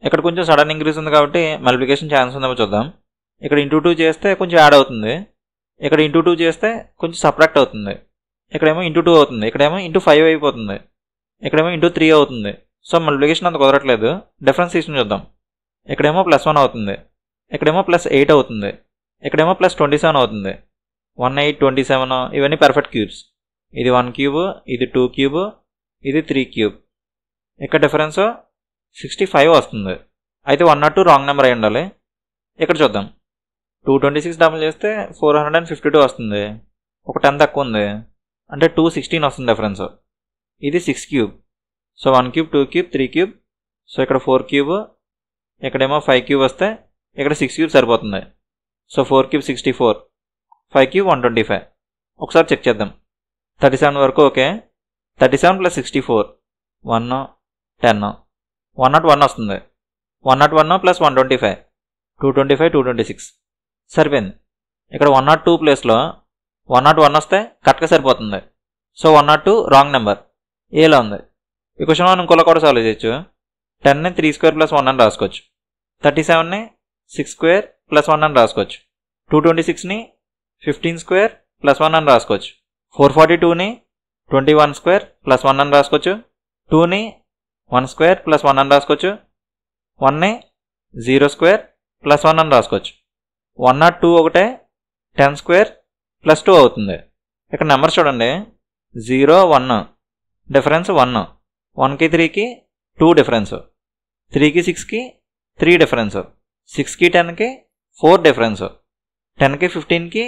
ఇక్కడ కొంచెం sudden increase ఉంది కాబట్టి మల్టిప్లికేషన్ ఛాన్స్ ఉందేమో చూద్దాం. ఇక్కడ ఇంటూ 2 చేస్తే కొంచెం యాడ్ అవుతుంది, ఇక్కడ ఇంటూ 2 చేస్తే కొంచెం సబ్ట్రాక్ట్ అవుతుంది, ఇక్కడేమో ఇంటూ 2 అవుతుంది, ఇక్కడేమో ఇంటూ 5 అయిపోతుంది, ఇక్కడేమో ఇంటూ 3 అవుతుంది. సో మల్టిప్లికేషన్ అంత కుదరట్లేదు. డిఫరెన్స్ తీసుకుని చూద్దాం. ఇక్కడేమో +1 అవుతుంది, ఇక్కడేమో +8 అవుతుంది, ఇక్కడేమో +27 అవుతుంది. 1 8 27 ఇవన్నీ పర్ఫెక్ట్ క్యూబ్స్. ఇది 1 క్యూబ్, ఇది 2 క్యూబ్, ఇది 3 క్యూబ్. ఇక్కడ డిఫరెన్స్ 65 వస్తుంది. అయితే 102 రాంగ్ నెంబర్ అయి ఉండాలి. ఇక్కడ చూద్దాం. 226 డబుల్ చేస్తే 452 వస్తుంది, ఒక 10 తక్కువ ఉంది, అంటే 216 వస్తుంది డిఫరెన్స్. ఇది 6 cube. So 1 cube, 2 cube, 3 cube. So ఇక్కడ 4 క్యూబ్, ఇక్కడేమో 5 క్యూబ్ వస్తే ఇక్కడ 6 క్యూబ్ సరిపోతుంది. So 4 cube 64, 5 cube 125. ఒకసారి చెక్ చేద్దాం. 37 వరకు ఓకే. 37 + 64 1 10 101 వస్తుంది. 101 + 125 225 226 సరిపోయింది. ఇక్కడ 102 ప్లేస్లో 101 వస్తే కరెక్ట్గా సరిపోతుంది. సో 102 రాంగ్ నెంబర్ ఏలో ఉంది. ఈ క్వశ్చన్ మనం ఇంకోలా కూడా సాల్వ్ చేయొచ్చు. 10ని 3² + 1 అని రాసుకోవచ్చు. 37ని 6² + 1 అని రాసుకోవచ్చు. 226ని 15² + 1 అని రాసుకోవచ్చు. 442ని 21² + 1 అని రాసుకోవచ్చు. 2ని 1² + 1 అని రాసుకోవచ్చు. 1ని 0² + 1 అని రాసుకోవచ్చు. 102 ఒకటే 10² + 2 అవుతుంది. ఇక్కడ నెంబర్స్ చూడండి. 0 1 డిఫరెన్స్ 1, 1కి 3కి 2 డిఫరెన్స్, 3కి 6కి 3 డిఫరెన్స్, 6కి 10కి 4 డిఫరెన్స్, 10కి 15కి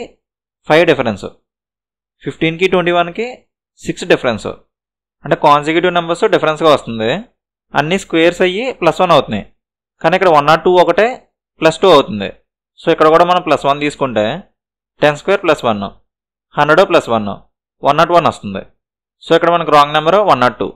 5 డిఫరెన్స్, 15కి 21కి 6 డిఫరెన్స్. అంటే కాన్సిక్యూటివ్ నెంబర్స్ డిఫరెన్స్గా వస్తుంది. అన్ని స్క్వేర్స్ అయ్యి +1 అవుతున్నాయి. కానీ ఇక్కడ 102 ఒకటే +2 అవుతుంది. సో ఇక్కడ కూడా మనం +1 తీసుకుంటే 10² + 1 100 + 1 101 వస్తుంది. సో ఇక్కడ మనకు రాంగ్ నెంబర్ 102.